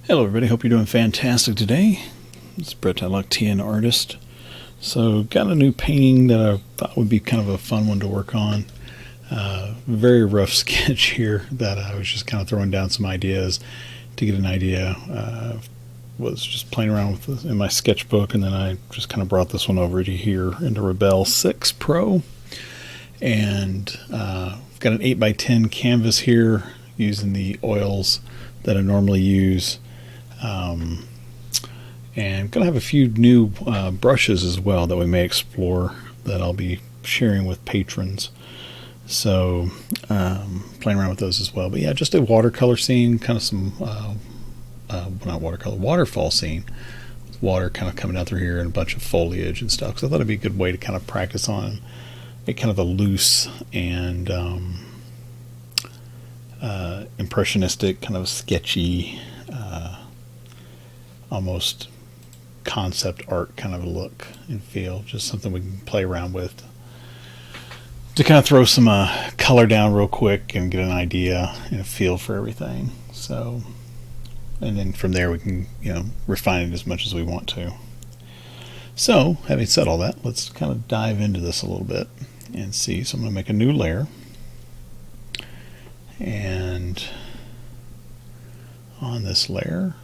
Hello everybody, hope you're doing fantastic today. It's Brett TN Artist. So got a new painting that I thought would be kind of a fun one to work on. Very rough sketch here that I was just kind of throwing down some ideas to get an idea. Was just playing around with this in my sketchbook, and then I just kind of brought this one over to here into Rebelle 6 Pro. And I've got an 8x10 canvas here using the oils that I normally use. And gonna have a few new brushes as well that we may explore that I'll be sharing with patrons. So playing around with those as well. But yeah, just a watercolor scene, kind of some not watercolor, waterfall scene with water kind of coming out through here and a bunch of foliage and stuff. So I thought it'd be a good way to kind of practice on a kind of a loose and impressionistic, kind of sketchy, almost concept art kind of look and feel. Just something we can play around with to kind of throw some color down real quick and get an idea and a feel for everything. So, and then from there we can, refine it as much as we want to. So, having said all that, let's kind of dive into this a little bit and see. So I'm going to make a new layer, and on this layer,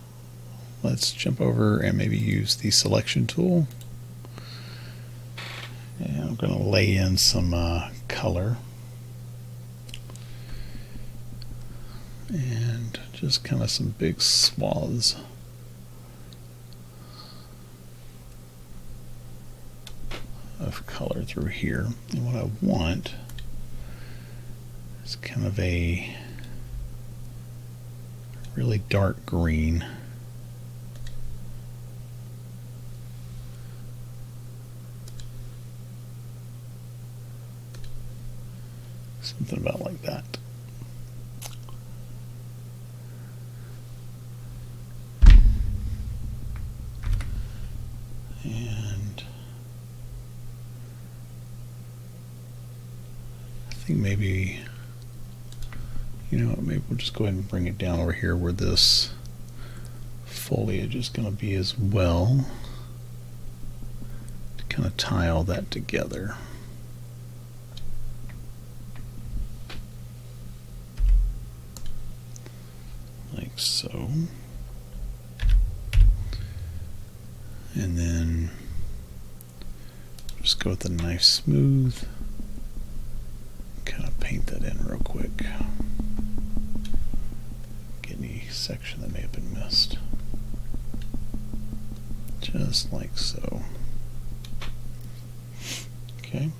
let's jump over and maybe use the selection tool. And I'm going to lay in some color. And just kind of some big swaths of color through here. And what I want is kind of a really dark green. Something about like that. And I think maybe, maybe we'll just go ahead and bring it down over here where this foliage is going to be as well, to kind of tie all that together. Like so. And then just go with the knife smooth, kind of paint that in real quick. Get any section that may have been missed. Just like so. Okay.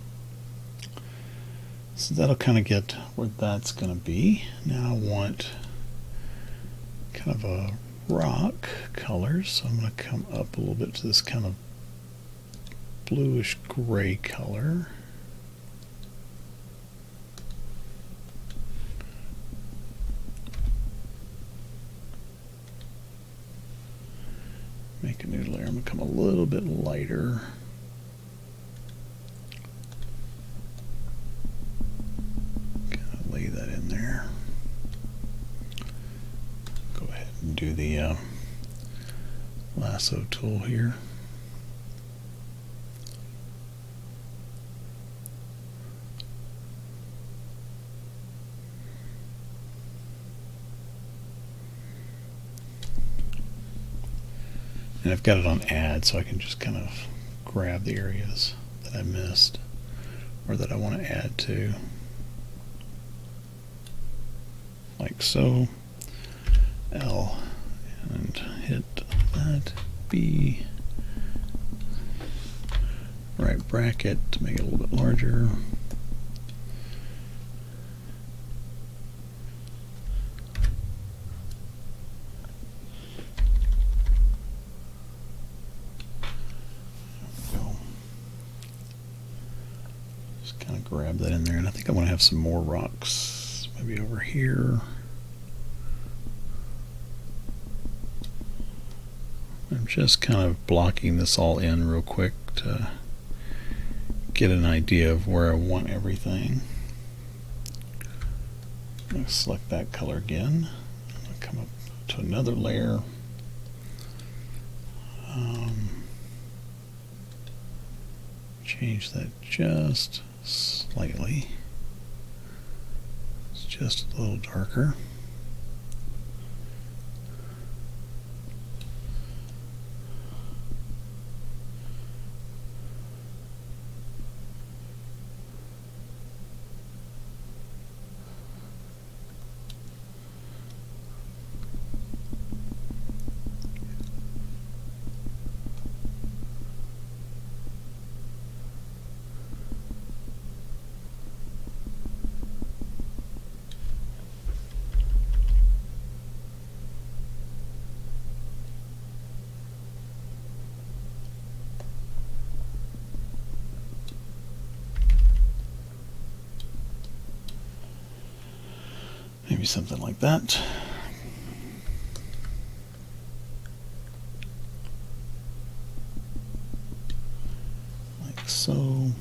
So that'll kind of get where that's going to be. Now I want kind of a rock color, so I'm going to come up a little bit to this kind of bluish gray color. Make a new layer. I'm going to come a little bit lighter. Kind of lay that in there. Do the lasso tool here. And I've got it on add, so I can just kind of grab the areas that I missed or that I want to add to, like so. L, and hit that B, right bracket to make it a little bit larger. There we go. Just kind of grab that in there, and I think I want to have some more rocks maybe over here. I'm just kind of blocking this all in real quick to get an idea of where I want everything. I'm going to select that color again. I'm going to come up to another layer. change that just slightly. It's just a little darker. Maybe something like that. Like so.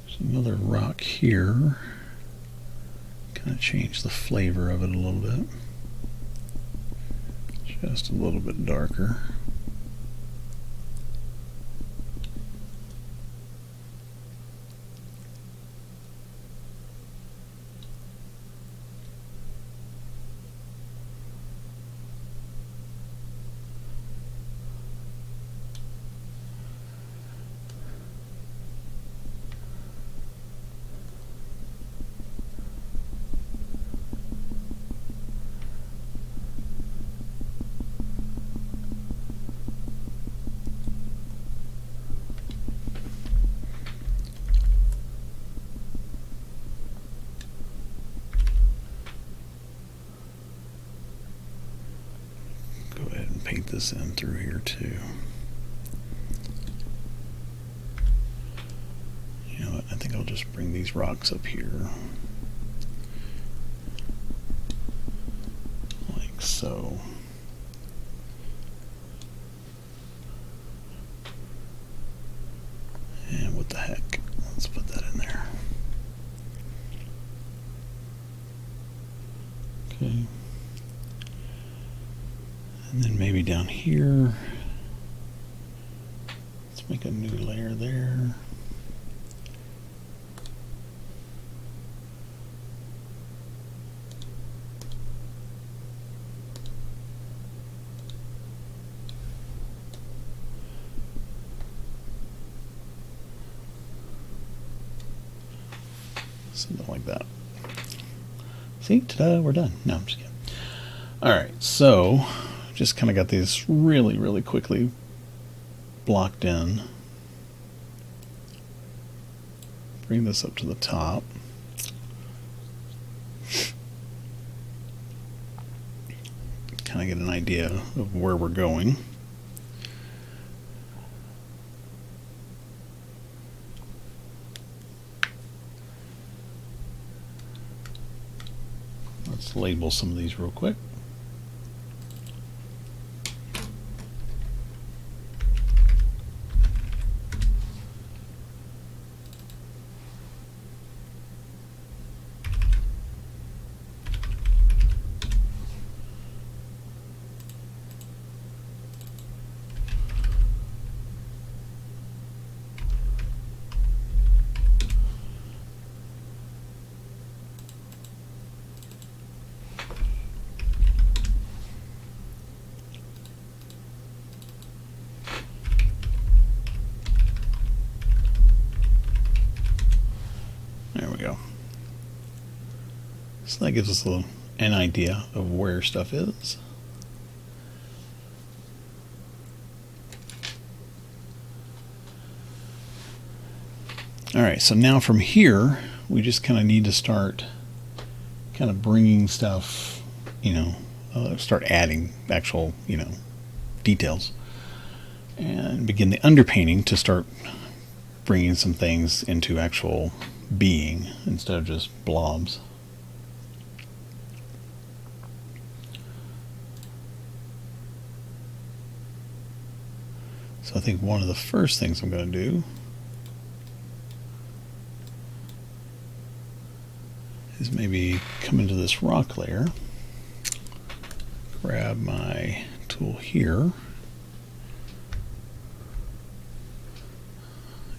There's another rock here. Kind of change the flavor of it a little bit. Just a little bit darker. Paint this in through here too. You know what, I think I'll just bring these rocks up here. Like so. And what the heck, let's put that in there. Okay. And then maybe down here, let's make a new layer there. Something like that. See, ta-da, we're done. No, I'm just kidding. All right, so just kind of got these really quickly blocked in. Bring this up to the top. Kind of get an idea of where we're going. Let's label some of these real quick. There we go. So that gives us an idea of where stuff is. All right, so now from here, we just kind of need to start kind of bringing stuff, you know, start adding actual, you know, details and begin the underpainting to start bringing some things into actual being instead of just blobs. So I think one of the first things I'm going to do is maybe come into this rock layer, grab my tool here,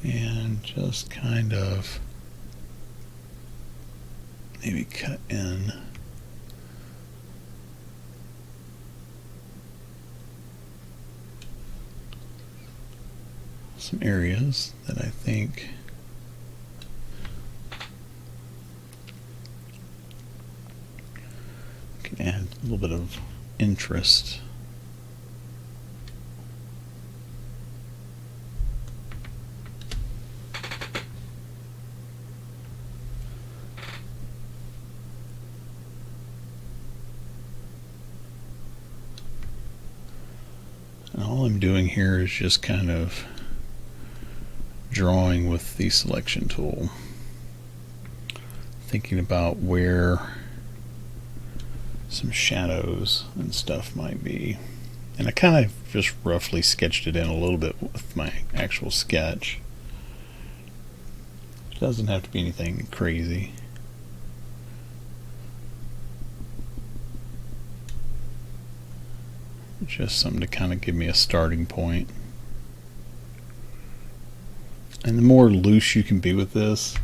and just kind of maybe cut in some areas that I think can add a little bit of interest. And all I'm doing here is just kind of drawing with the selection tool, thinking about where some shadows and stuff might be. And I kind of just roughly sketched it in a little bit with my actual sketch. It doesn't have to be anything crazy. Just something to kind of give me a starting point. And the more loose you can be with this,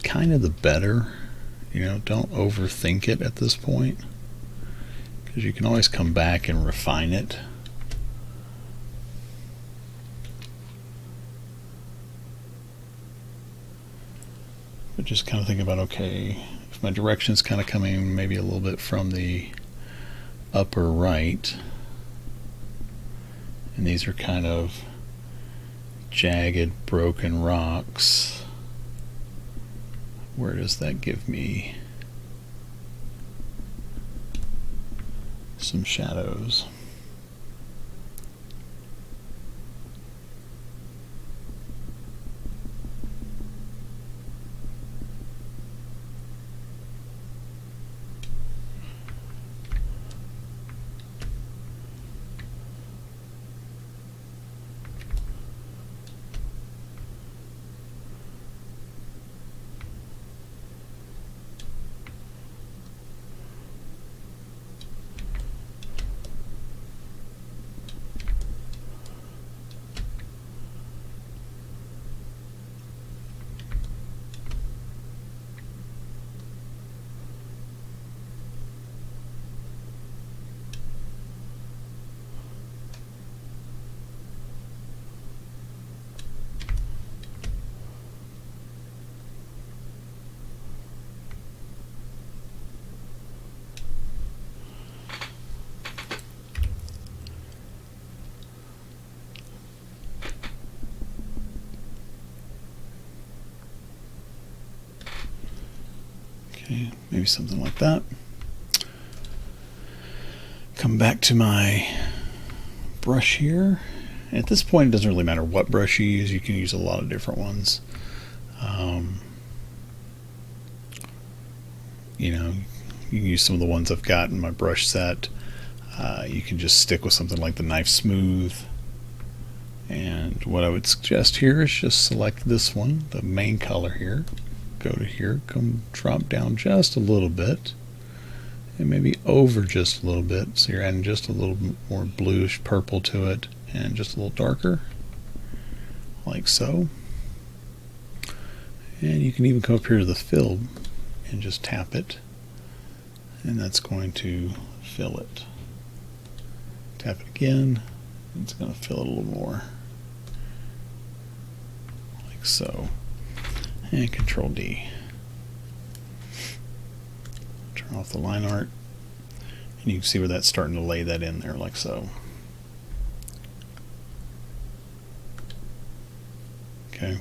kind of the better. You know, don't overthink it at this point, because you can always come back and refine it. But just kind of think about, okay, if my direction is kind of coming maybe a little bit from the upper right, and these are kind of jagged, broken rocks, where does that give me some shadows? Okay, maybe something like that. Come back to my brush here. At this point, it doesn't really matter what brush you use. You can use a lot of different ones. You know, you can use some of the ones I've got in my brush set. You can just stick with something like the Knife Smooth. And what I would suggest here is just select this one, the main color here. Go to here, come drop down just a little bit, and maybe over just a little bit, so you're adding just a little more bluish purple to it, and just a little darker, like so. And you can even come up here to the fill and just tap it, and that's going to fill it. Tap it again, and it's going to fill it a little more, like so. And Control D. Turn off the line art, and you can see where that's starting to lay that in there, like so. Okay.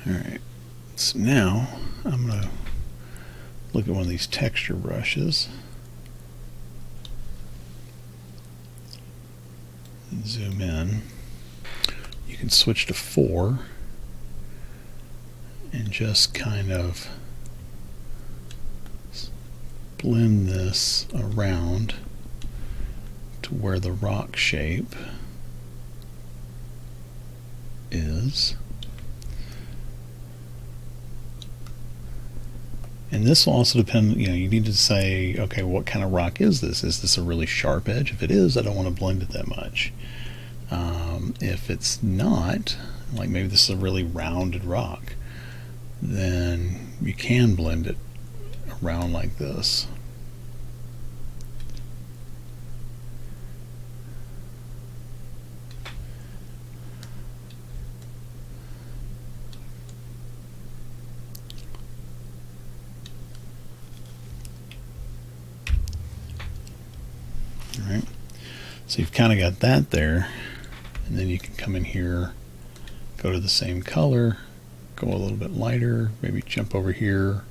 Alright, so now I'm going to look at one of these texture brushes. Zoom in. You can switch to 4 and just kind of blend this around to where the rock shape is. And this will also depend, you need to say, okay, what kind of rock is this? Is this a really sharp edge? If it is, I don't want to blend it that much. If it's not, like maybe this is a really rounded rock, then you can blend it around like this. All right, so you've kind of got that there, and then you can come in here, go to the same color, go a little bit lighter, maybe jump over here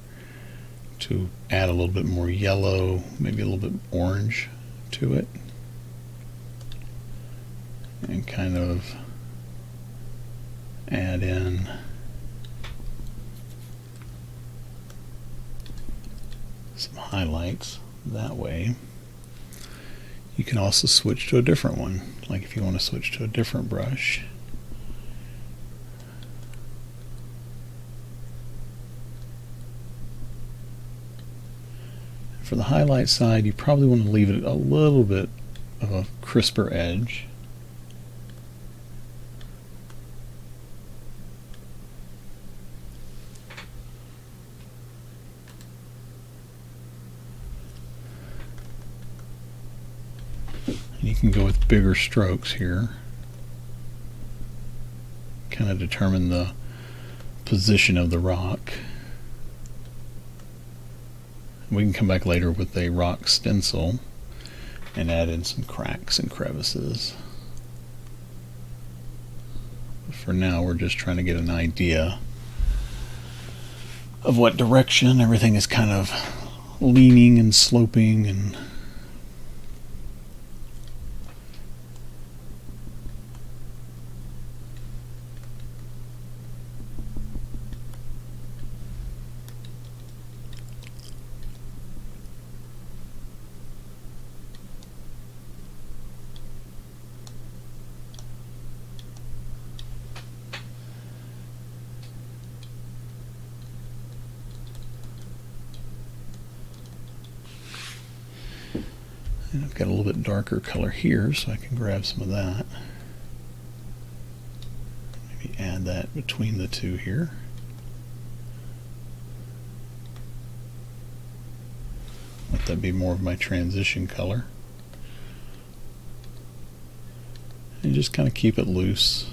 to add a little bit more yellow, maybe a little bit orange to it, and kind of add in some highlights that way. You can also switch to a different one, like if you want to switch to a different brush. For the highlight side, you probably want to leave it a little bit of a crisper edge. You can go with bigger strokes here. Kind of determine the position of the rock. We can come back later with a rock stencil and add in some cracks and crevices. But for now, we're just trying to get an idea of what direction everything is kind of leaning and sloping and And I've got a little bit darker color here, so I can grab some of that. Maybe add that between the two here. Let that be more of my transition color. And just kind of keep it loose.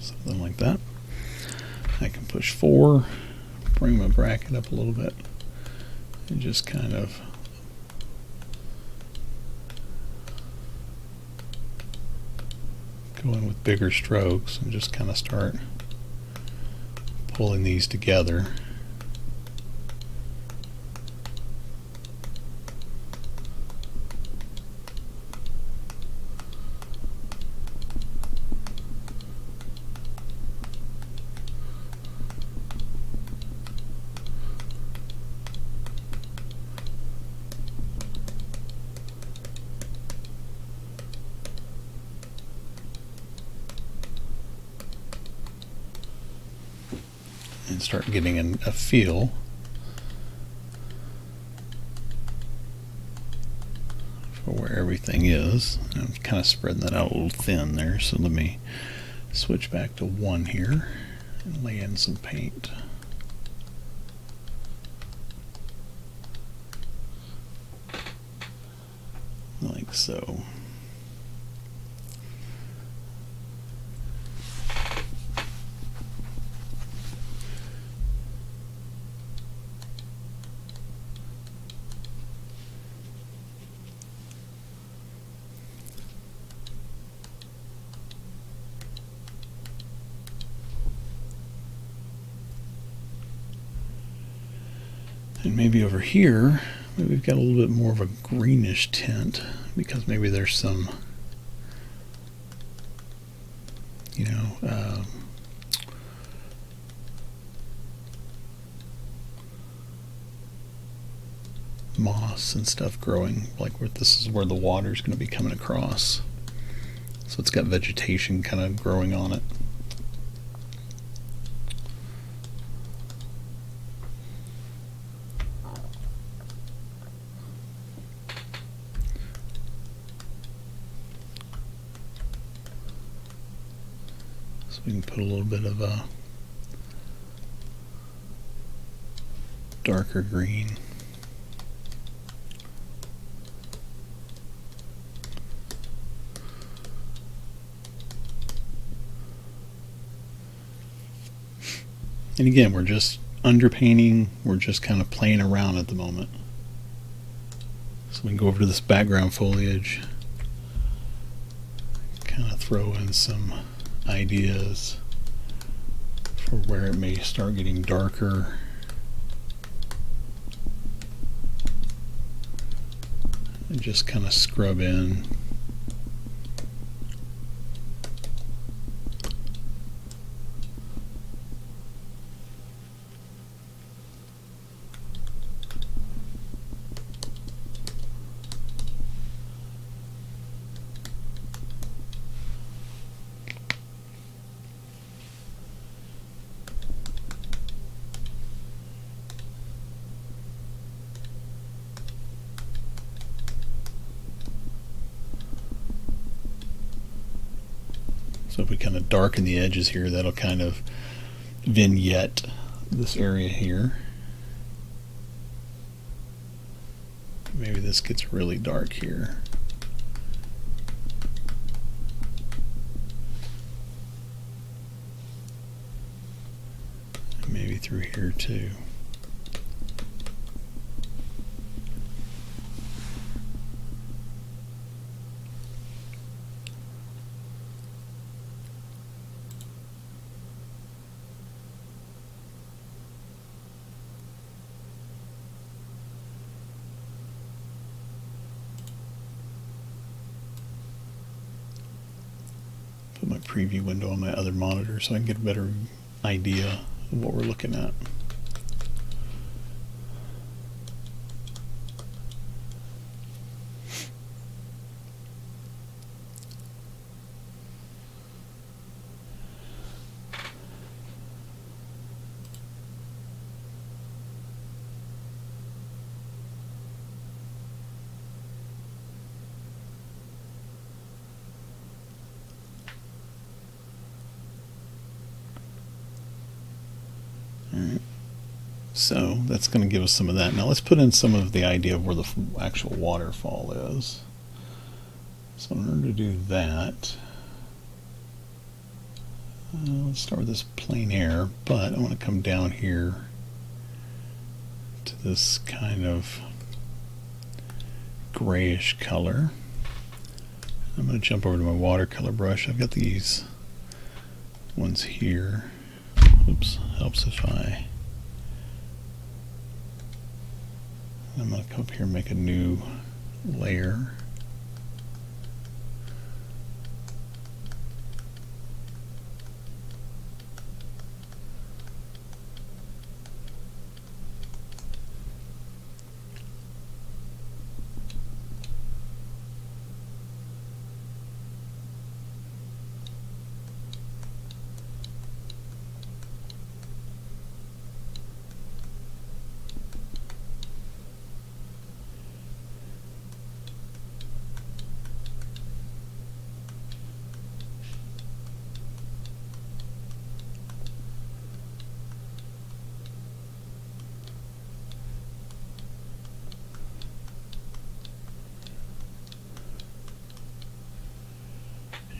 Something like that. I can push 4, bring my bracket up a little bit, and just kind of go in with bigger strokes and just kind of start pulling these together. And start getting a feel for where everything is. I'm kind of spreading that out a little thin there, so let me switch back to 1 here and lay in some paint. Like so. And maybe over here, maybe we've got a little bit more of a greenish tint because maybe there's some, you know, moss and stuff growing, like where this is where the water's going to be coming across. So it's got vegetation kind of growing on it. So we can put a little bit of a darker green. And again, we're just underpainting, we're just kind of playing around at the moment. So we can go over to this background foliage, kind of throw in some ideas for where it may start getting darker. And just kind of scrub in. So if we kind of darken the edges here, that'll kind of vignette this area here. Maybe this gets really dark here. And maybe through here too. Put my preview window on my other monitor so I can get a better idea of what we're looking at. Alright, so that's going to give us some of that. Now let's put in some of the idea of where the actual waterfall is. So in order to do that, let's start with this plain air, but I want to come down here to this kind of grayish color. I'm going to jump over to my watercolor brush. I've got these ones here. Oops, helps if I'm going to come up here and make a new layer.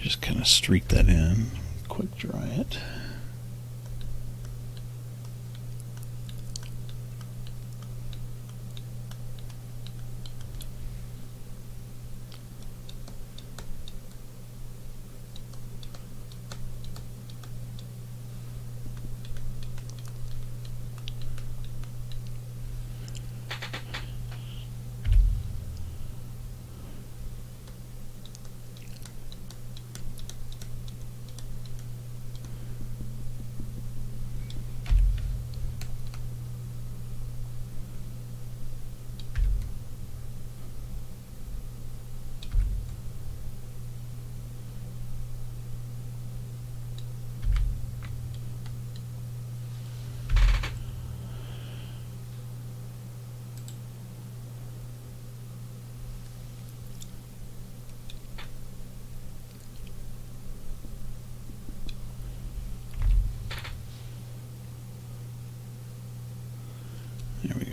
Just kind of streak that in, quick dry it.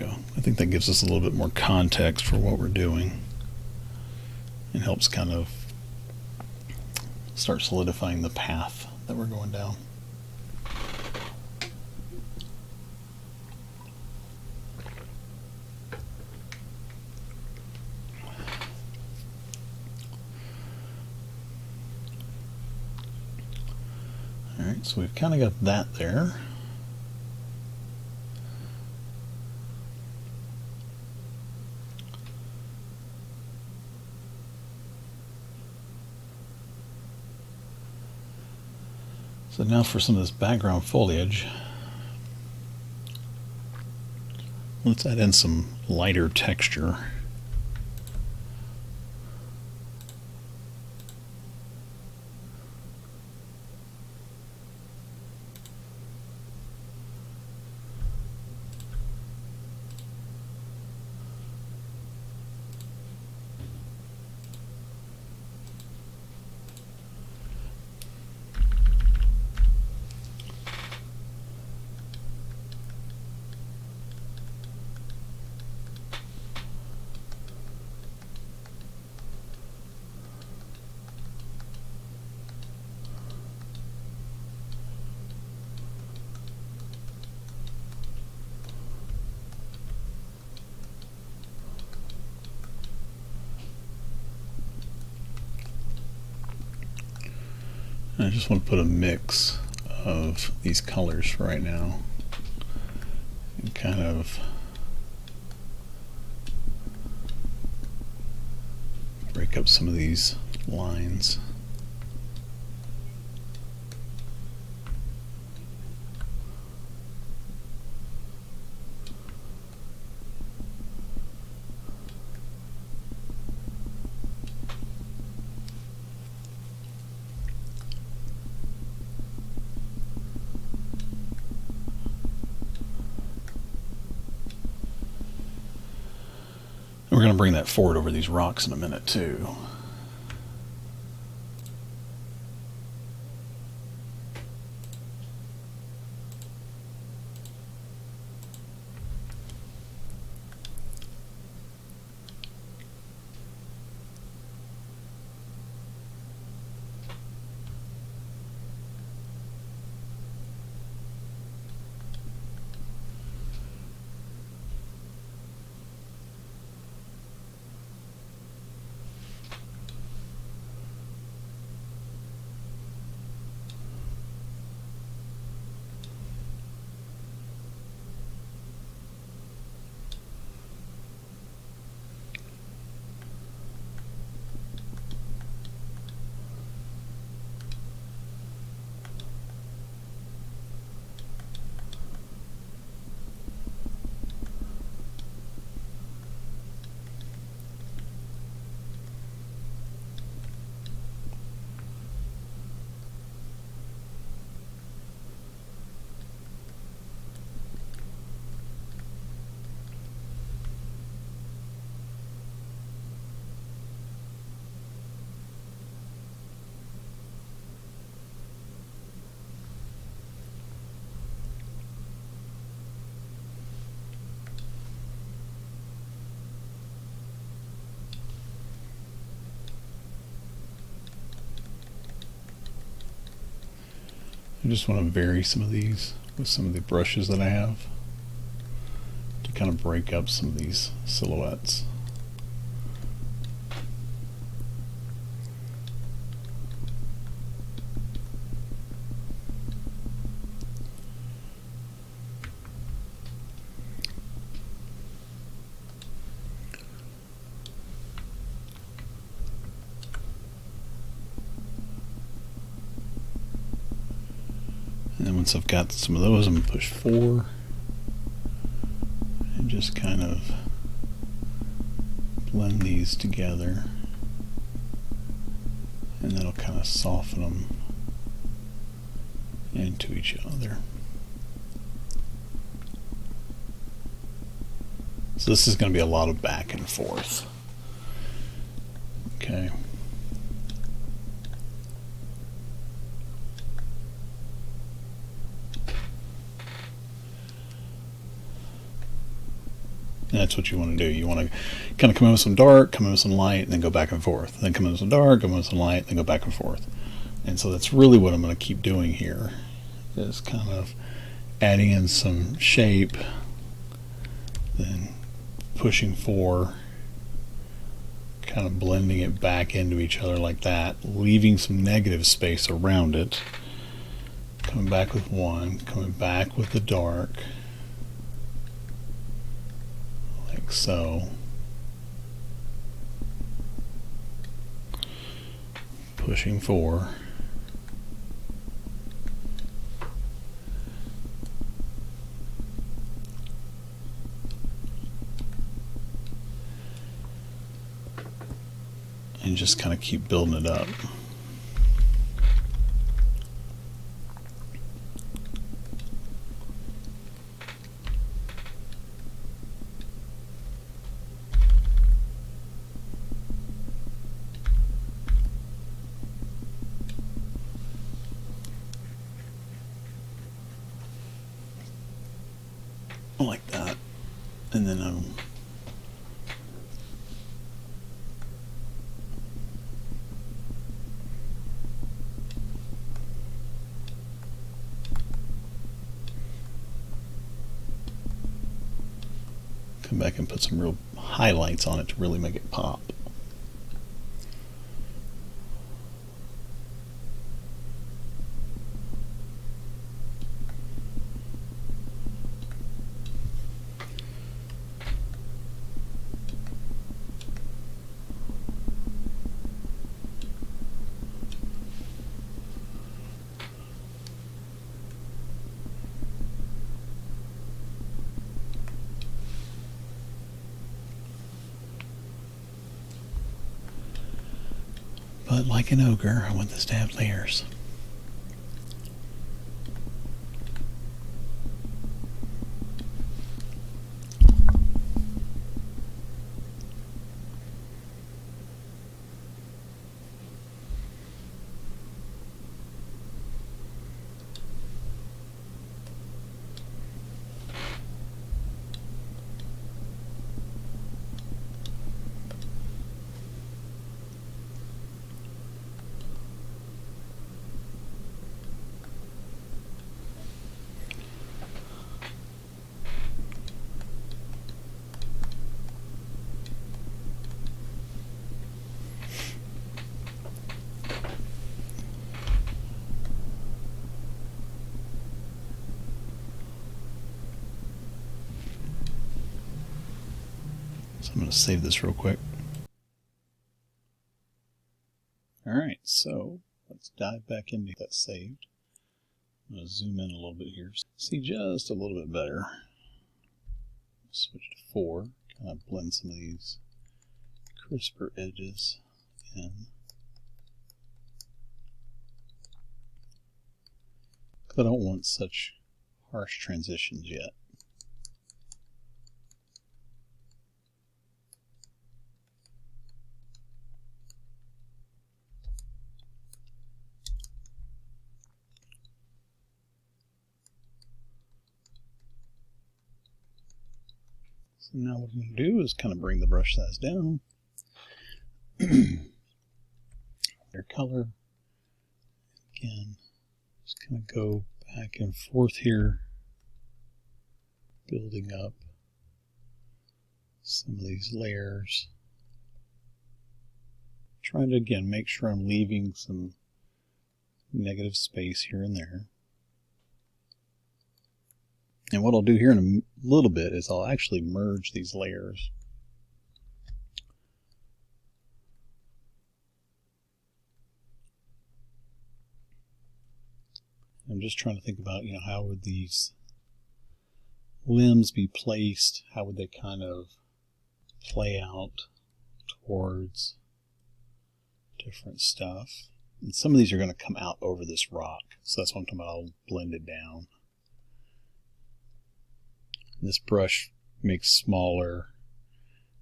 go. I think that gives us a little bit more context for what we're doing. It helps kind of start solidifying the path that we're going down. Alright, so we've kind of got that there. So now for some of this background foliage, let's add in some lighter texture. I just want to put a mix of these colors for right now and kind of break up some of these lines. We're going to bring that forward over these rocks in a minute too. I just want to vary some of these with some of the brushes that I have to kind of break up some of these silhouettes. And then once I've got some of those, I'm going to push 4 and just kind of blend these together, and that'll kind of soften them into each other. So this is going to be a lot of back and forth. Okay. And that's what you want to do. You want to kind of come in with some dark, come in with some light, and then go back and forth. Then come in with some dark, come in with some light, then go back and forth. And so that's really what I'm going to keep doing here, is kind of adding in some shape, then pushing 4, kind of blending it back into each other like that, leaving some negative space around it, coming back with 1, coming back with the dark, like so, pushing 4, and just kind of keep building it up. Like that. And then come back and put some real highlights on it to really make it pop. But like an ogre, I want this to have layers. So I'm going to save this real quick. Alright, so let's dive back into that saved. I'm going to zoom in a little bit here. See just a little bit better. Switch to 4, kind of blend some of these crisper edges in. Because I don't want such harsh transitions yet. So now what I'm going to do is kind of bring the brush size down. Their color. Again, just kind of go back and forth here, building up some of these layers. Trying to, again, make sure I'm leaving some negative space here and there. And what I'll do here in a little bit is I'll actually merge these layers. I'm just trying to think about, how would these limbs be placed? How would they kind of play out towards different stuff? And some of these are going to come out over this rock. So that's what I'm talking about. I'll blend it down. This brush makes smaller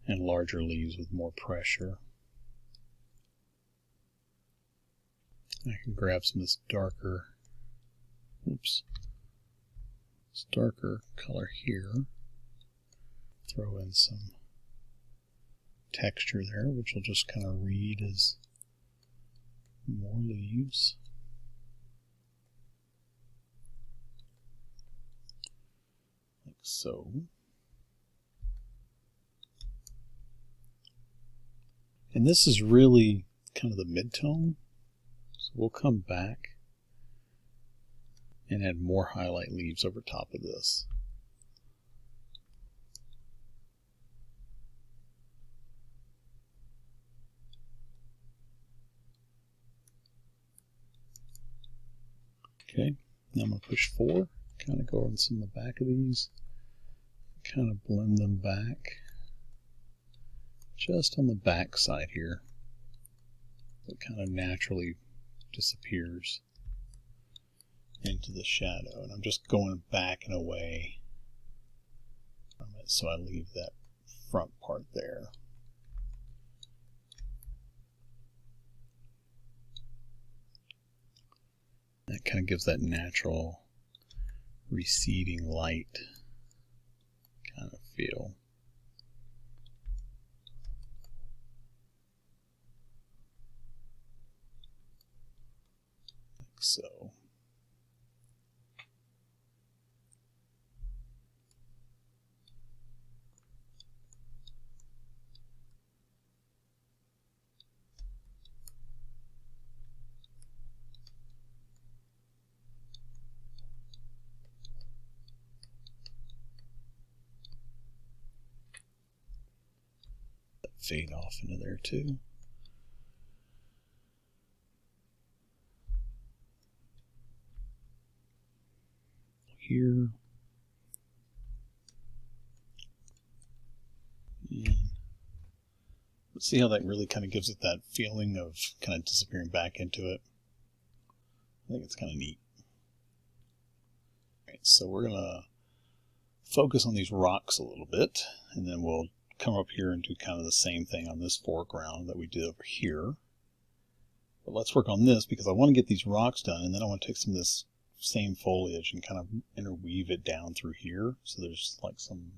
and larger leaves with more pressure. I can grab some of this darker, this darker color here. throw in some texture there, which will just kind of read as more leaves. Like so. And this is really kind of the mid-tone. So we'll come back and add more highlight leaves over top of this. Okay, now I'm going to push 4, kind of go on some of the back of these, kind of blend them back, just on the back side here. It kind of naturally disappears into the shadow, and I'm just going back and away from it, so I leave that front part there. That kind of gives that natural receding light kind of feel. Like so. Fade off into there too. Here. And let's see how that really kind of gives it that feeling of kind of disappearing back into it. I think it's kind of neat. Alright, so we're going to focus on these rocks a little bit, and then we'll come up here and do kind of the same thing on this foreground that we did over here. But let's work on this because I want to get these rocks done, and then I want to take some of this same foliage and kind of interweave it down through here, so there's like some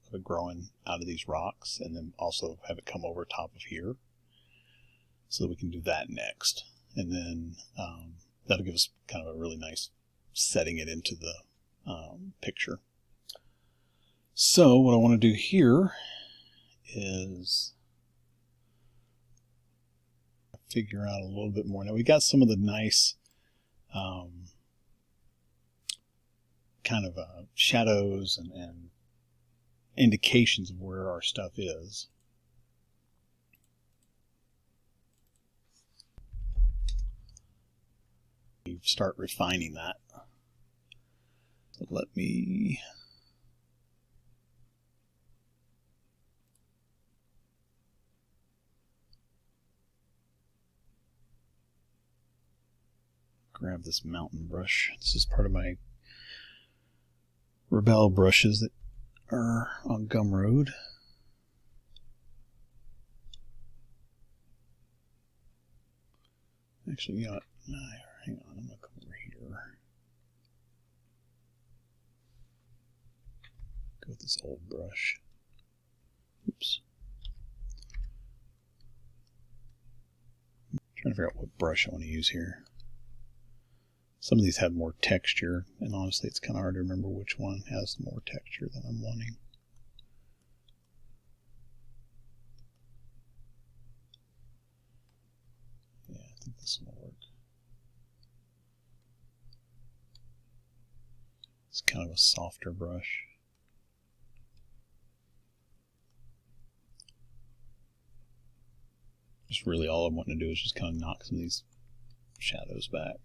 of it growing out of these rocks, and then also have it come over top of here, so that we can do that next. And then that'll give us kind of a really nice setting it into the picture. So what I want to do here is figure out a little bit more. Now we got some of the nice kind of shadows and indications of where our stuff is. We start refining that. So let me grab this mountain brush. This is part of my Rebelle brushes that are on Gumroad. Actually, you know what? No, hang on, I'm going to come over here. Go with this old brush. Oops. I'm trying to figure out what brush I want to use here. Some of these have more texture, and honestly it's kind of hard to remember which one has more texture than I'm wanting. Yeah, I think this will work. It's kind of a softer brush. Just really all I want to do is just kind of knock some of these shadows back.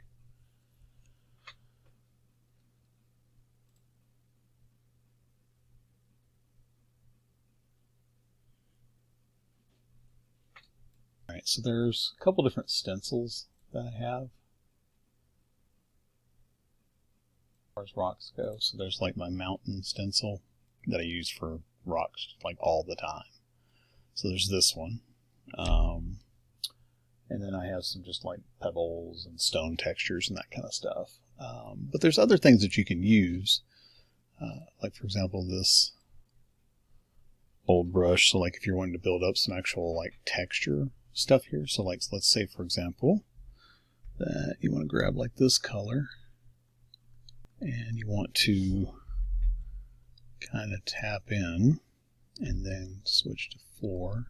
Alright, so there's a couple different stencils that I have as far as rocks go. So there's like my mountain stencil that I use for rocks like all the time. So there's this one. And then I have some just like pebbles and stone textures and that kind of stuff. But there's other things that you can use. Like for example this old brush. So like if you're wanting to build up some actual like texture stuff here. So like, let's say for example, that you want to grab like this color and you want to kind of tap in and then switch to floor.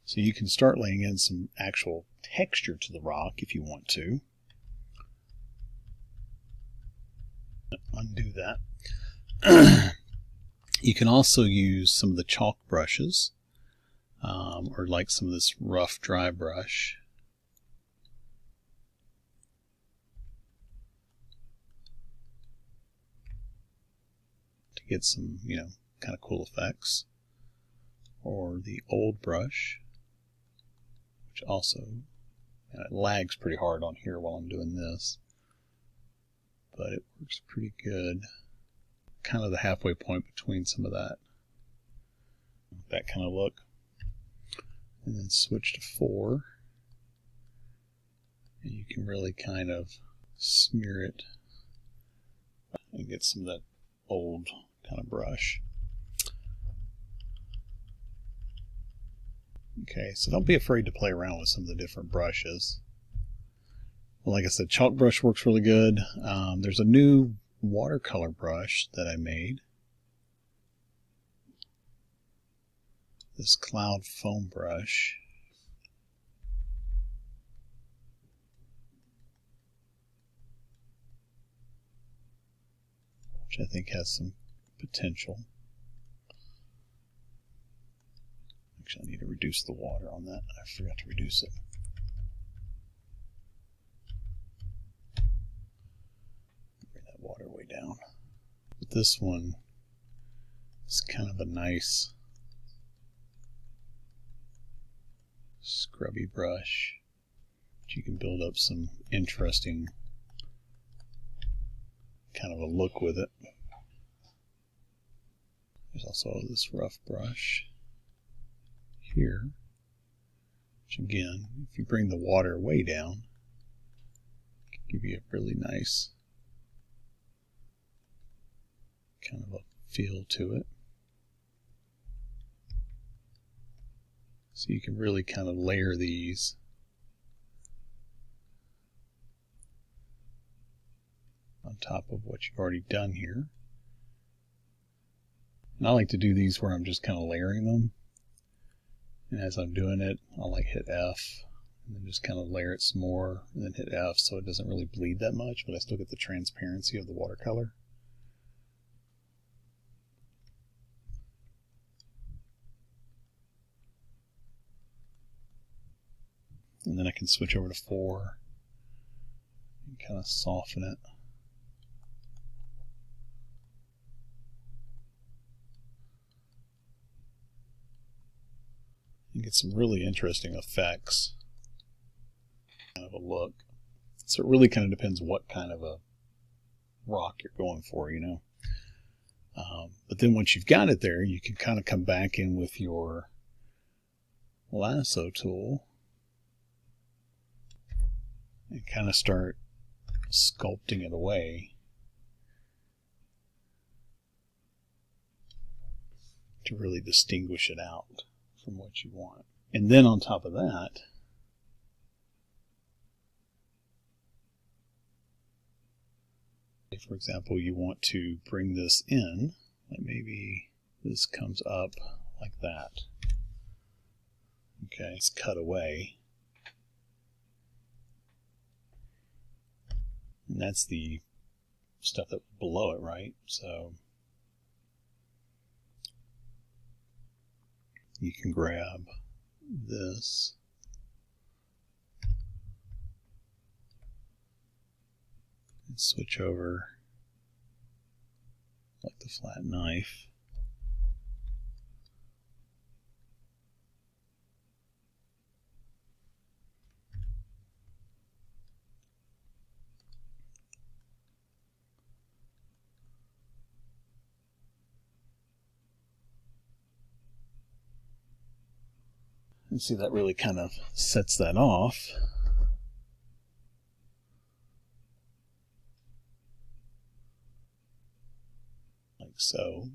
So you can start laying in some actual texture to the rock if you want to. Undo that. You can also use some of the chalk brushes, or like some of this rough dry brush. To get some, kind of cool effects. Or the old brush, which also it lags pretty hard on here while I'm doing this, but it works pretty good. Kind of the halfway point between some of that kind of look. And then switch to 4, and you can really kind of smear it and get some of that old kind of brush. Okay, so don't be afraid to play around with some of the different brushes. Like I said, chalk brush works really good. There's a new watercolor brush that I made. This cloud foam brush. Which I think has some potential. Actually, I need to reduce the water on that. I forgot to reduce it. Bring that water way down. But this one is kind of a nice scrubby brush. But you can build up some interesting kind of a look with it. There's also this rough brush here, which again, if you bring the water way down, it can give you a really nice kind of a feel to it. So you can really kind of layer these on top of what you've already done here. And I like to do these where I'm just kind of layering them. And as I'm doing it, I'll like hit F and then just kind of layer it some more and then hit F so it doesn't really bleed that much, but I still get the transparency of the watercolor. And then I can switch over to 4 and kind of soften it. You get some really interesting effects, kind of a look. So it really kind of depends what kind of a rock you're going for, But then once you've got it there, you can kind of come back in with your lasso tool and kind of start sculpting it away to really distinguish it out from what you want. And then on top of that, for example, you want to bring this in, like maybe this comes up like that. Okay, it's cut away. And that's the stuff that was below it, right? So you can grab this and switch over like the flat knife. And see, that really kind of sets that off. Like so.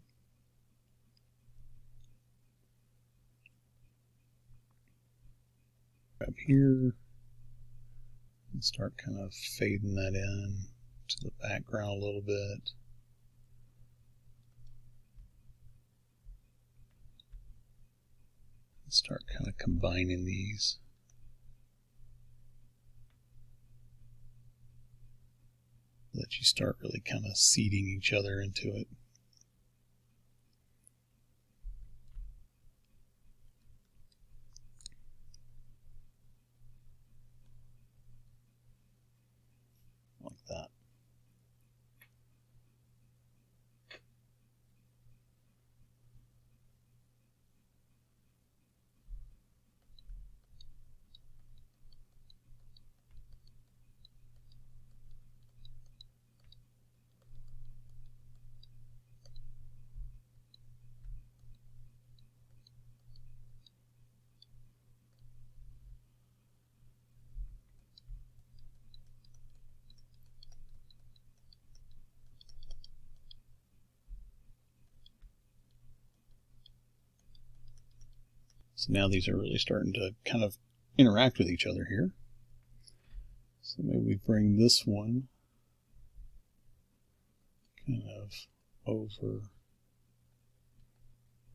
grab here and start kind of fading that in to the background a little bit. And start kind of combining these. That you start really kind of seeding each other into it. Like that. So now these are really starting to kind of interact with each other here. So maybe we bring this one kind of over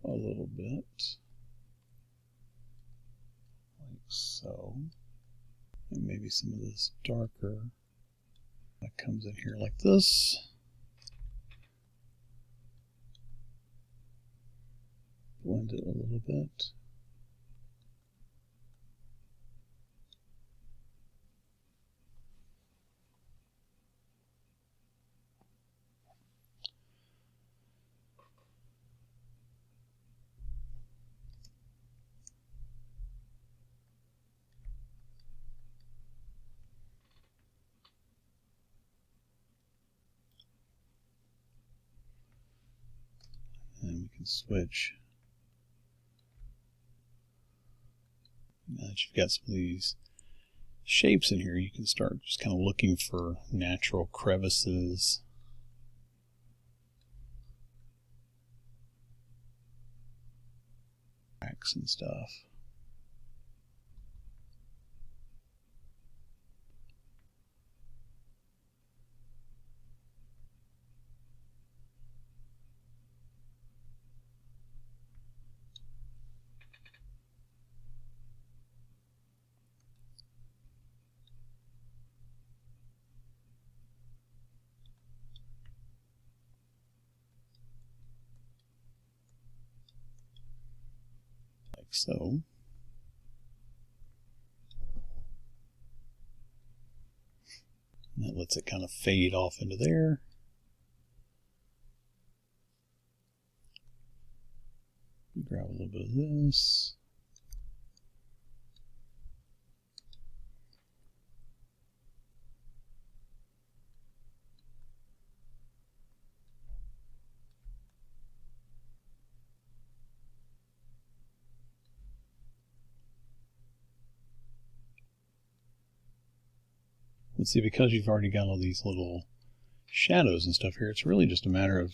a little bit, like so. And maybe some of this darker that comes in here like this. Blend it a little bit. And we can switch. Now that you've got some of these shapes in here, you can start just kind of looking for natural crevices. Cracks and stuff. Like so. And that lets it kind of fade off into there. Grab a little bit of this. And see, because you've already got all these little shadows and stuff here, it's really just a matter of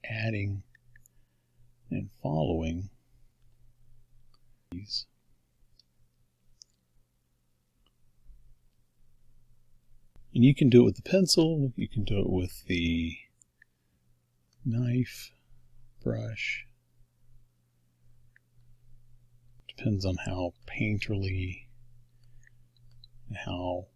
adding and following these. And you can do it with the pencil, you can do it with the knife, brush. Depends on how painterly and how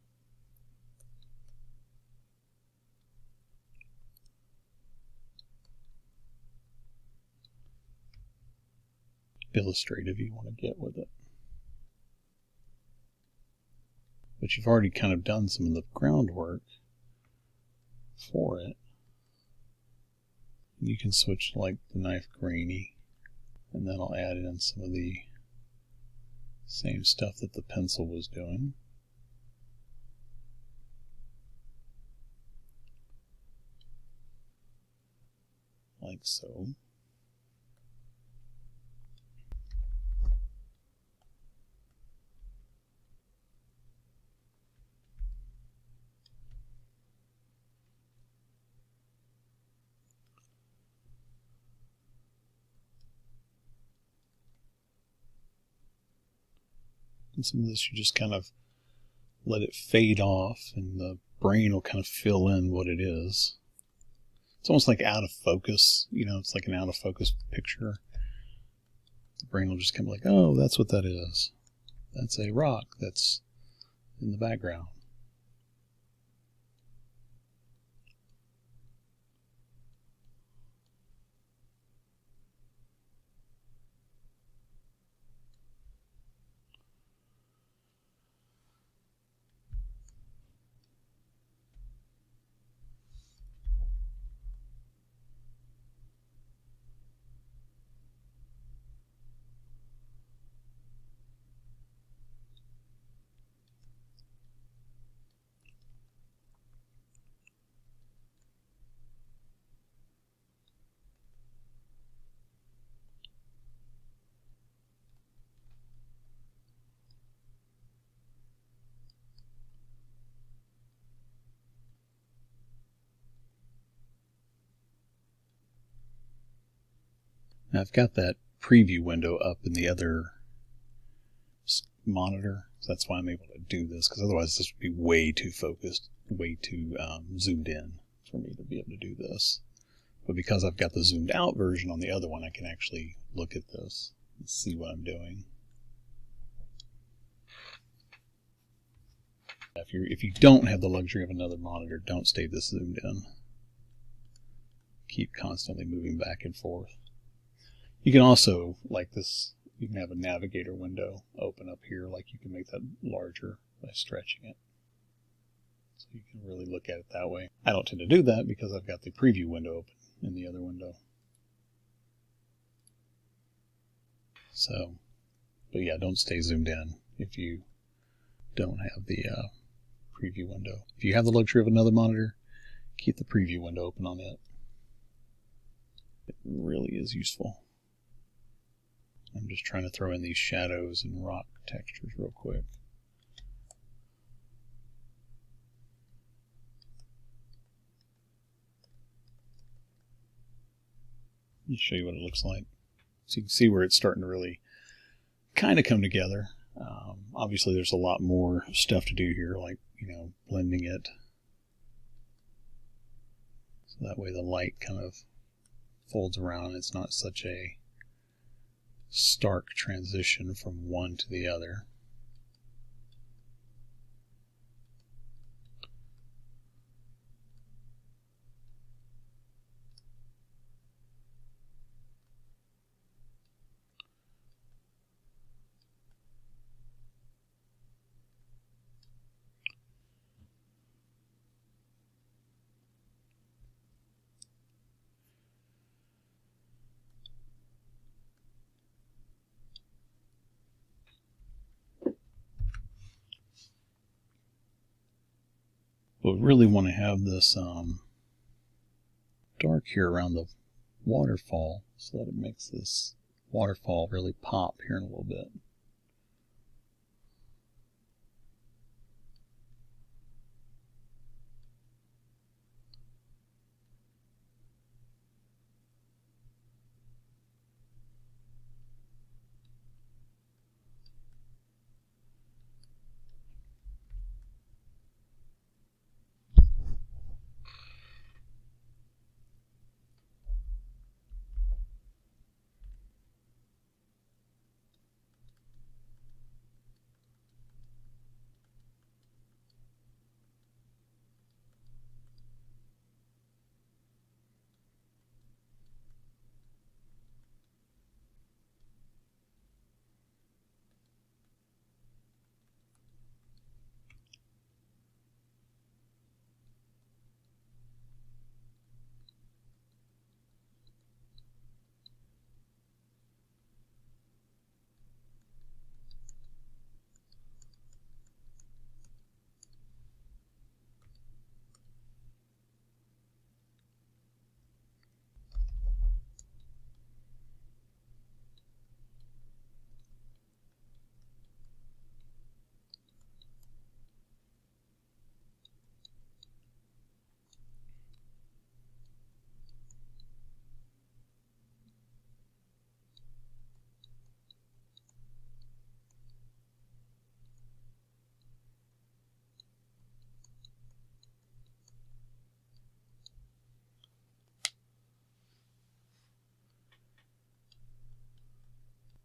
illustrative you want to get with it. But you've already kind of done some of the groundwork for it. You can switch to like the knife grainy, and then I'll add in some of the same stuff that the pencil was doing. Like so. And some of this you just kind of let it fade off, and the brain will kind of fill in what it is. It's almost like out of focus, it's like an out of focus picture. The brain will just kind of like, oh, that's what that is. That's a rock that's in the background. Now I've got that preview window up in the other monitor, so that's why I'm able to do this, because otherwise this would be way too focused, way too zoomed in for me to be able to do this. But because I've got the zoomed out version on the other one, I can actually look at this and see what I'm doing. If you don't have the luxury of another monitor, don't stay this zoomed in. Keep constantly moving back and forth. You can also, like this, you can have a navigator window open up here, like you can make that larger by stretching it. So you can really look at it that way. I don't tend to do that because I've got the preview window open in the other window. So, but yeah, don't stay zoomed in if you don't have the preview window. If you have the luxury of another monitor, keep the preview window open on it. It really is useful. I'm just trying to throw in these shadows and rock textures real quick. Let me show you what it looks like. So you can see where it's starting to really kind of come together. Obviously there's a lot more stuff to do here, like, blending it. So that way the light kind of folds around. It's not such a stark transition from one to the other. But we really want to have this dark here around the waterfall so that it makes this waterfall really pop here in a little bit.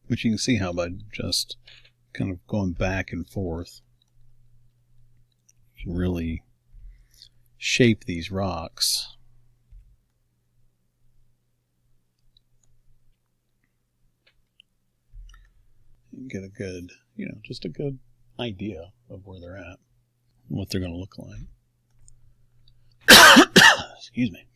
But you can see how by just kind of going back and forth, you can really shape these rocks. And get a good, just a good idea of where they're at and what they're going to look like. Excuse me.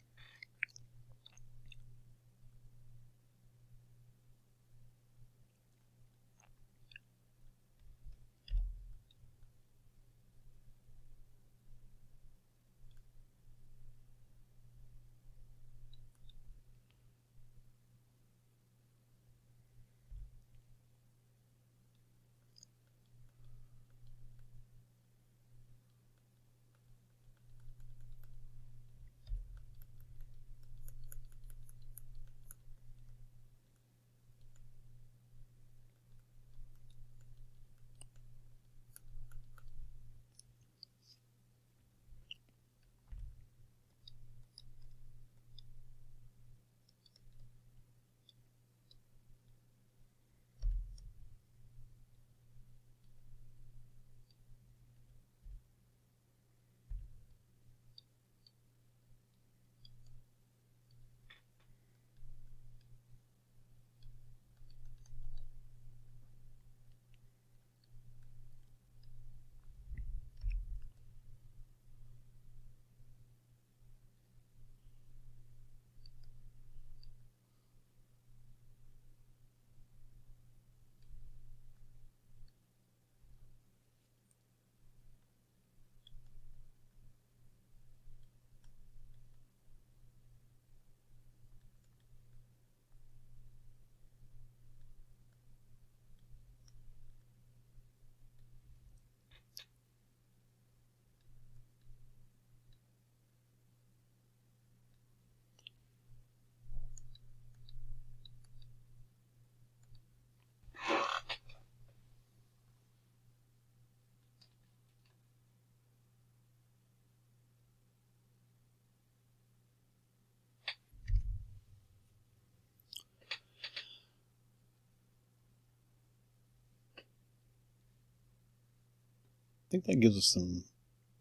I think that gives us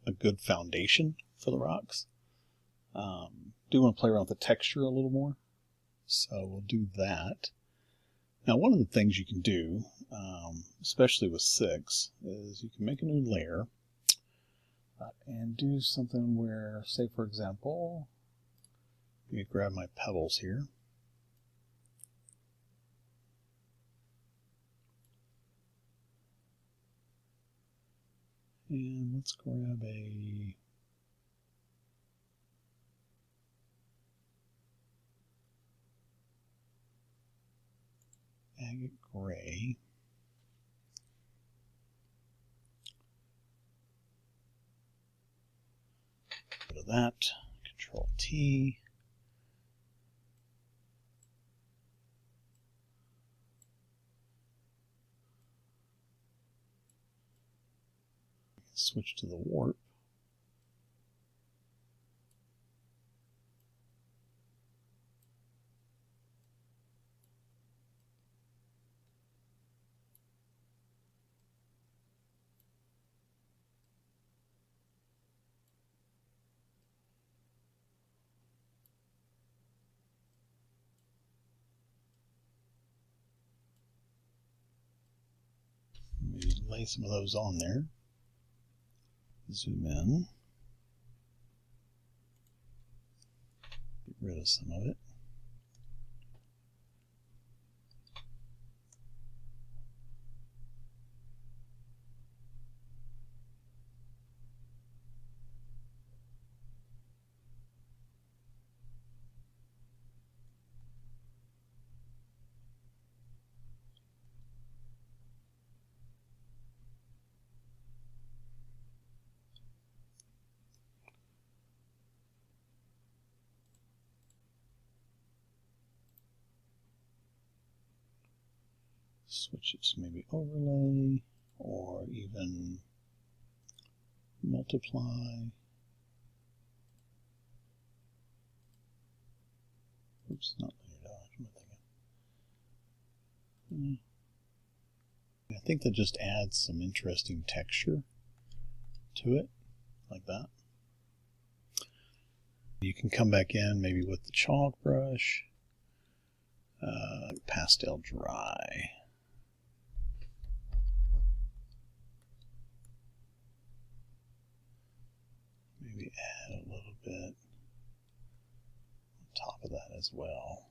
a good foundation for the rocks. Do want to play around with the texture a little more, so we'll do that. Now, one of the things you can do, especially with 6, is you can make a new layer and do something where, say for example, let me grab my pebbles here. And let's grab a agate gray. Go to that, Control T. Switch to the warp. Maybe lay some of those on there. Zoom in. Get rid of some of it. Switch it to maybe overlay or even multiply. Oops, not layer dodge. What am I thinking? think that just adds some interesting texture to it, like that. You can come back in maybe with the chalk brush, pastel dry. Maybe add a little bit on top of that as well.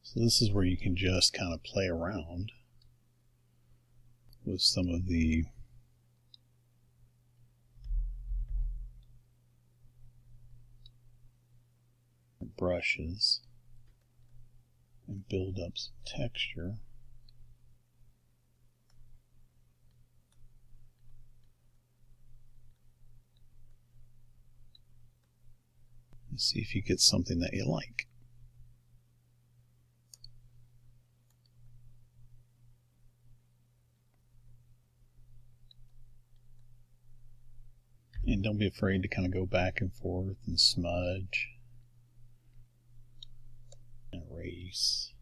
So this is where you can just kind of play around with some of the brushes and build up some texture. And see if you get something that you like. And don't be afraid to kind of go back and forth and smudge and erase.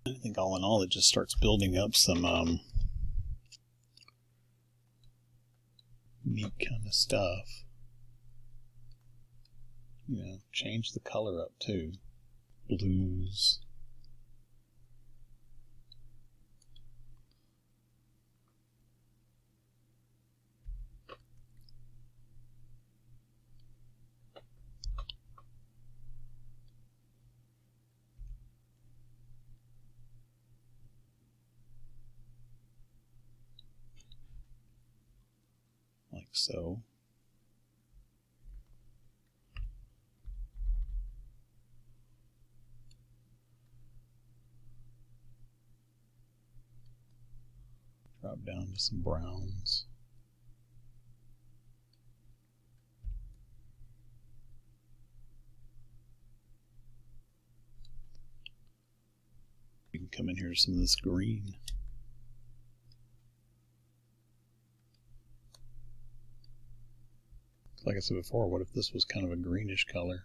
I think all in all it just starts building up some neat kind of stuff. You know, change the color up too. Blues. Like so. Drop down to some browns. You can come in here to some of this green. Like I said before, what if this was kind of a greenish color?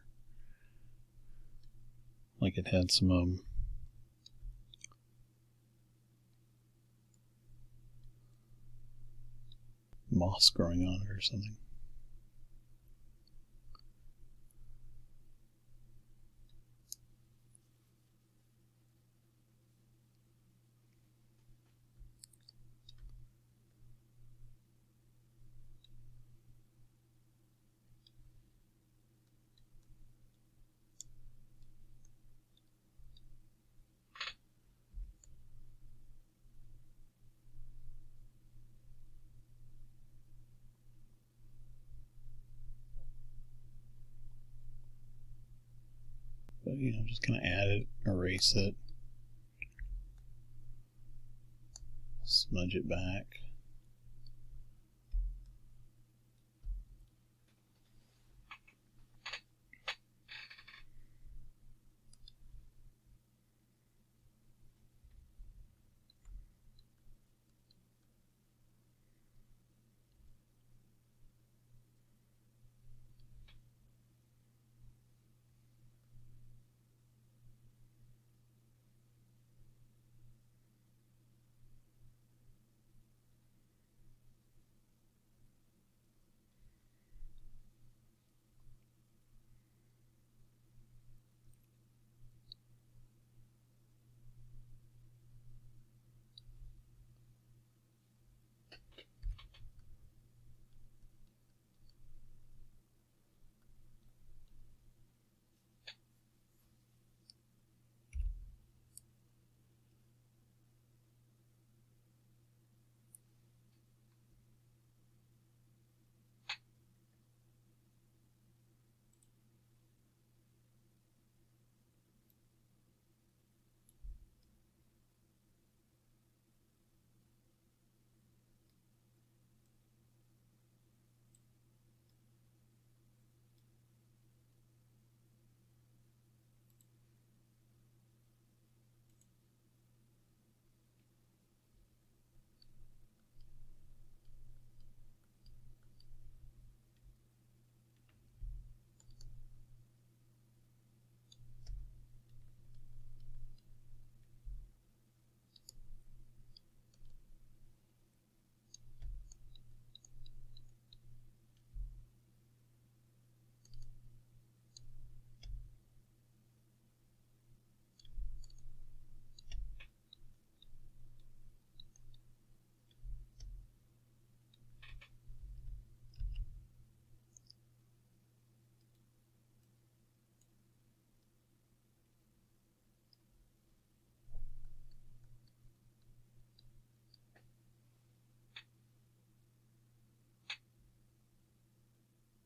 Like it had some moss growing on it or something. But, you know, just kind of add it, erase it, smudge it back.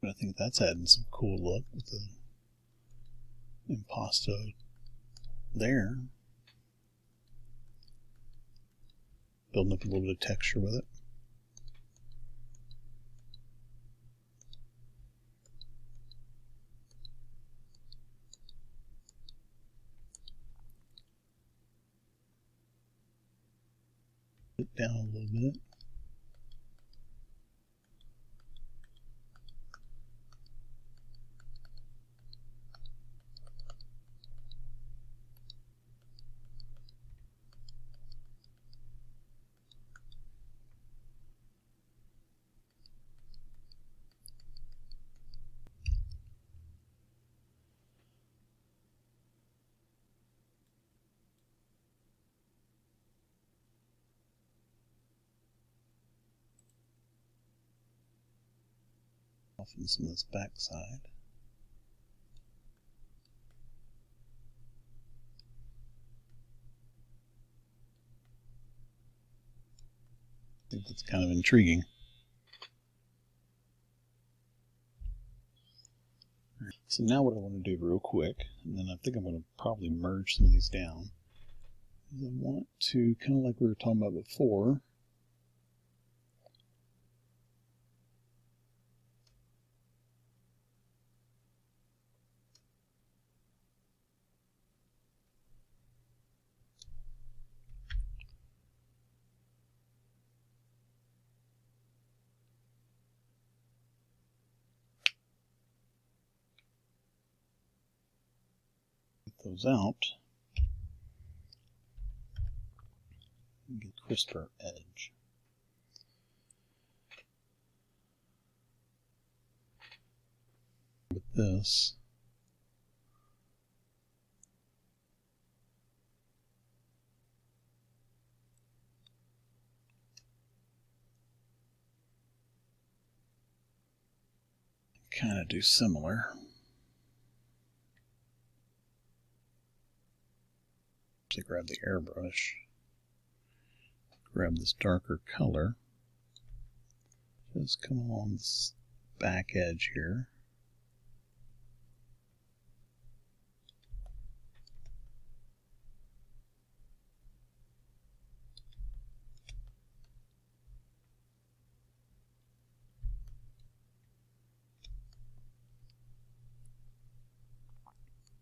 But I think that's adding some cool look with the impasto there. Building up a little bit of texture with it. It down a little bit. Soften some of this backside. I think that's kind of intriguing. So now what I want to do real quick, and then I think I'm going to probably merge some of these down, is I want to, kind of like we were talking about before, those out and get a crisper edge. With this, kind of do similar. To grab the airbrush, grab this darker color, just come along this back edge here.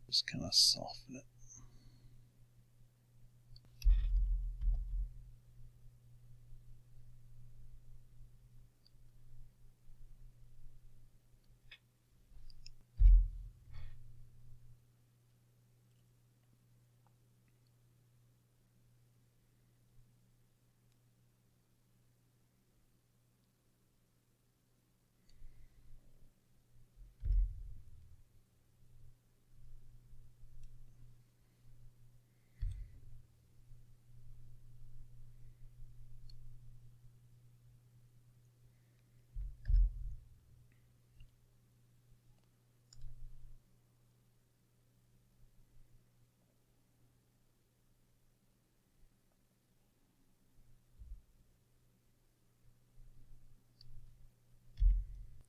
Just kind of soften it.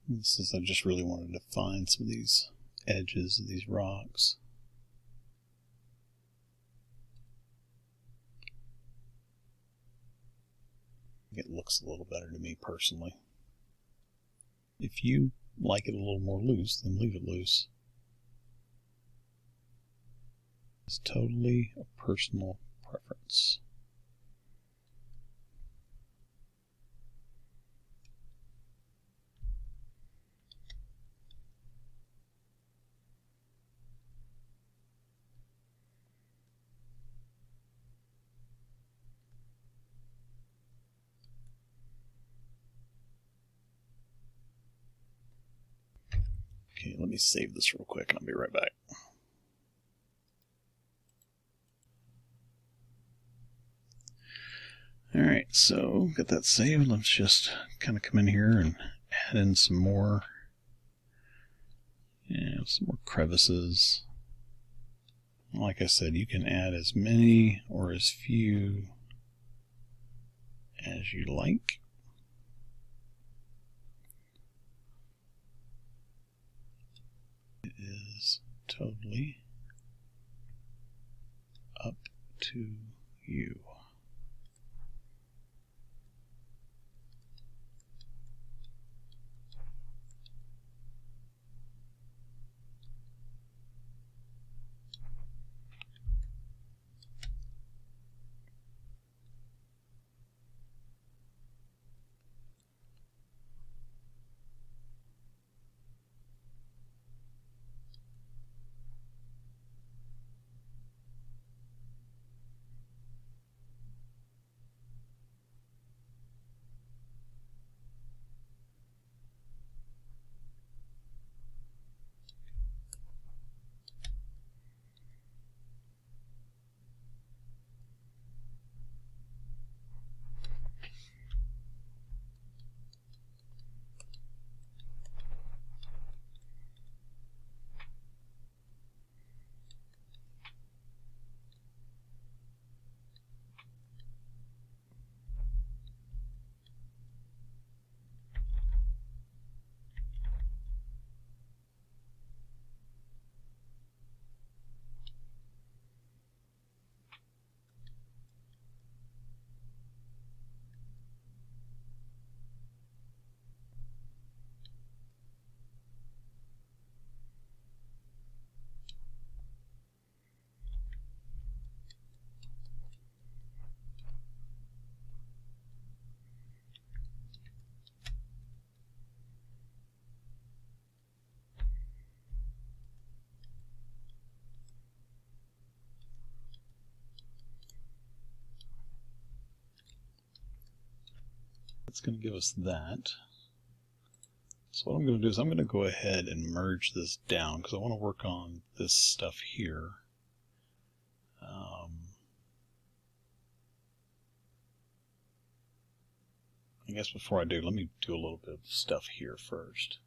This is, I just really wanted to find some of these edges of these rocks. It looks a little better to me personally. If you like it a little more loose, then leave it loose. It's totally a personal preference. Okay, let me save this real quick and I'll be right back. Alright, so got that saved. Let's just kind of come in here and add in some more, some more crevices. Like I said, you can add as many or as few as you like. to you. It's going to give us that. So what I'm going to do is I'm going to go ahead and merge this down because I want to work on this stuff here. I guess before I do, let me do a little bit of stuff here first.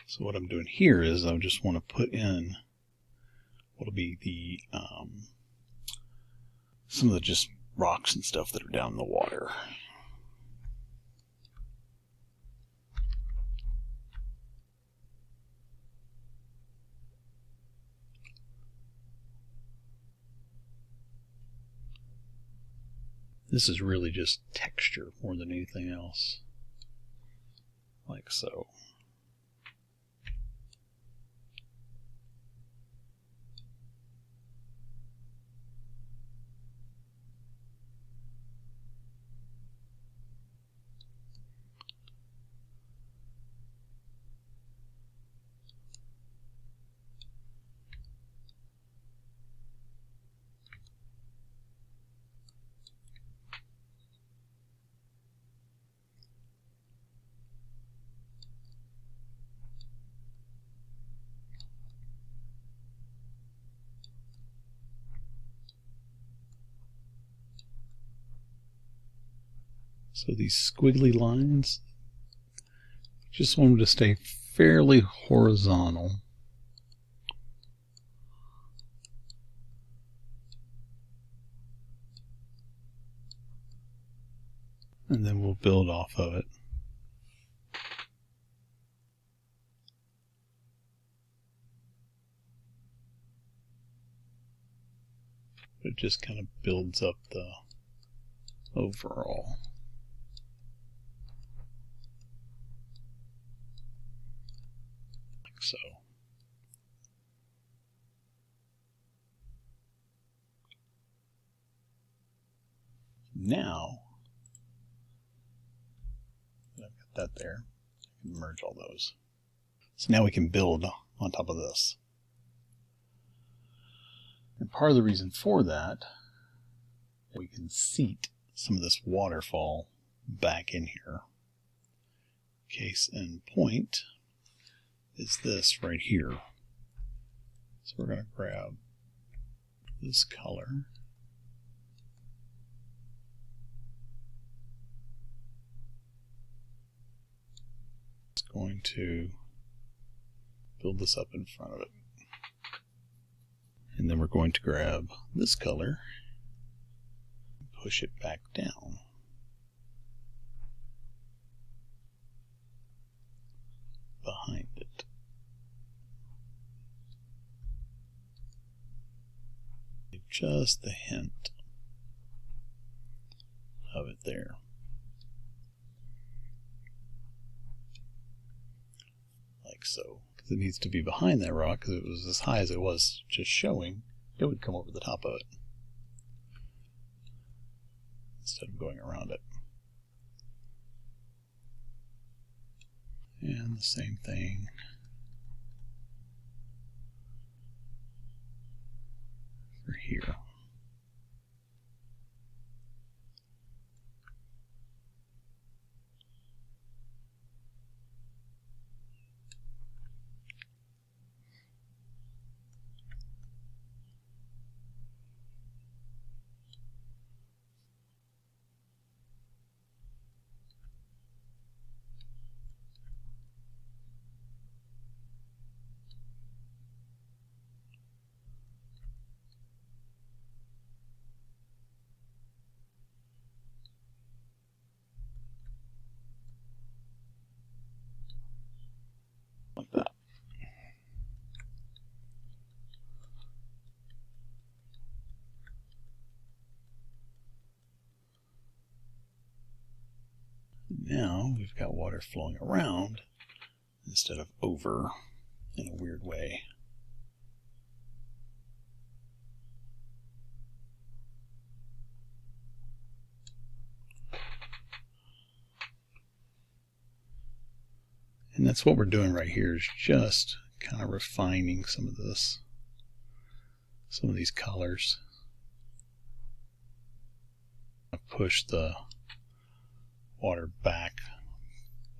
So what I'm doing here is I just want to put in what'll be the some of the just rocks and stuff that are down in the water. This is really just texture more than anything else, like so. So these squiggly lines, just want them to stay fairly horizontal. And then we'll build off of it. It just kind of builds up the overall. Like so. Now, I've got that there. I can merge all those. So now we can build on top of this. And part of the reason for that, we can seat some of this waterfall back in here. Case in point is this right here. So we're going to grab this color. It's going to build this up in front of it. And then we're going to grab this color, push it back down. Behind it. Just the hint of it there. Like so. Because it needs to be behind that rock, because if it was as high as it was just showing, it would come over the top of it. Instead of going around it. And the same thing for here. Like that. Now we've got water flowing around instead of over in a weird way. And that's what we're doing right here, is just kind of refining some of this, some of these colors. I push the water back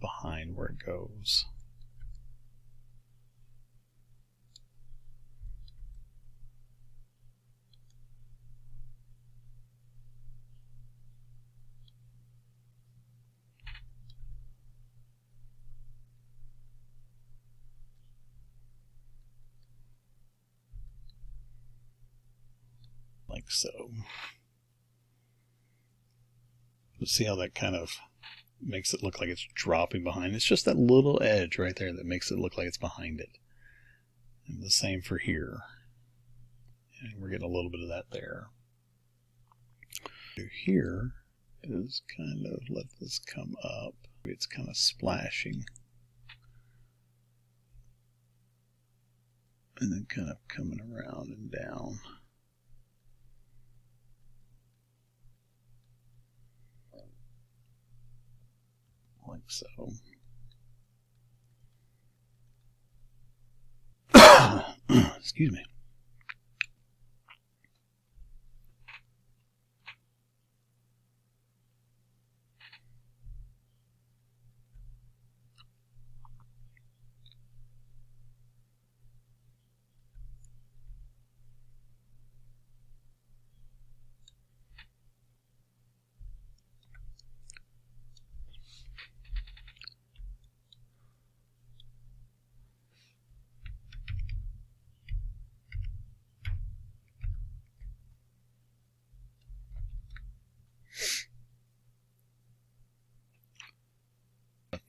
behind where it goes. Like so. See how that kind of makes it look like it's dropping behind. It's just that little edge right there that makes it look like it's behind it. And the same for here. And we're getting a little bit of that there. Here is kind of let this come up. It's kind of splashing. And then kind of coming around and down. Like so. Excuse me.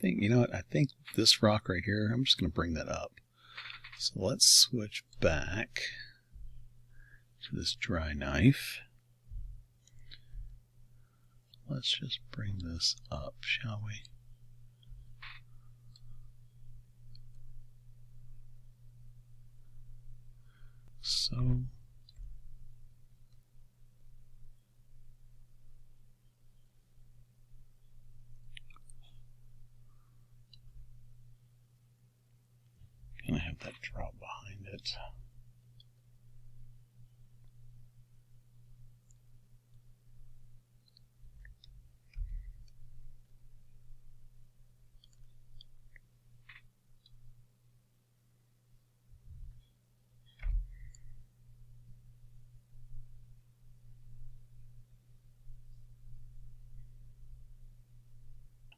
You know what? I think this rock right here, I'm just going to bring that up. So let's switch back to this dry knife. Let's just bring this up, shall we? So have that drop behind it.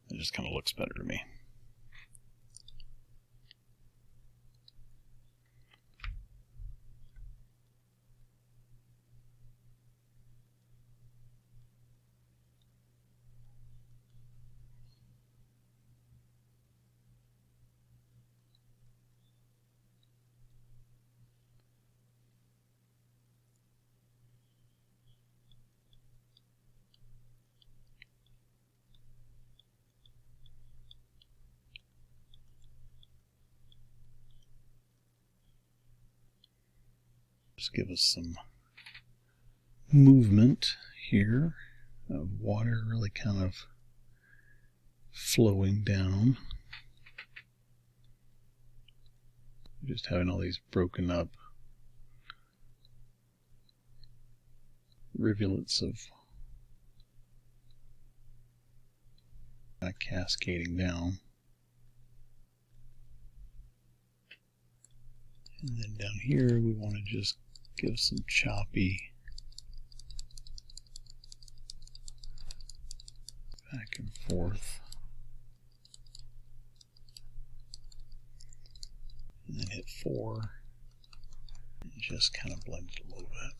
It just kind of looks better to me. Just give us some movement here of water really kind of flowing down. Just having all these broken up rivulets of cascading down. And then down here we want to just give some choppy back and forth. And then hit 4 and just kind of blend it a little bit.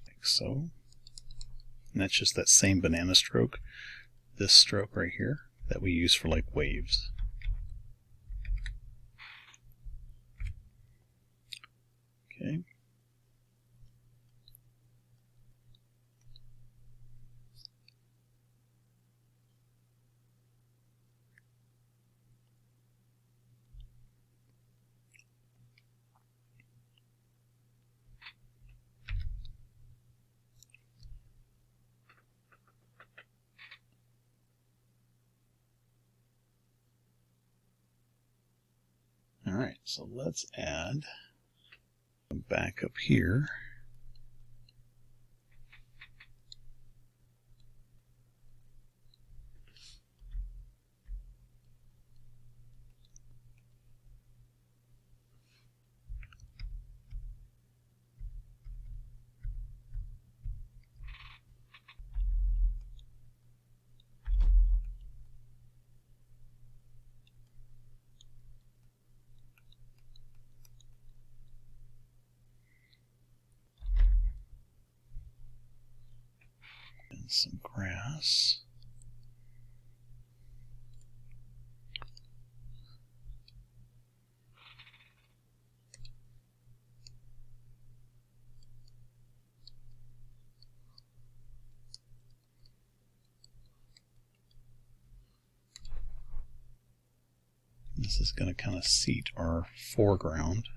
Like so. And that's just that same banana stroke, this stroke right here, that we use for like waves. Okay. All right, so let's add back up here. And some grass. This is going to kind of seat our foreground.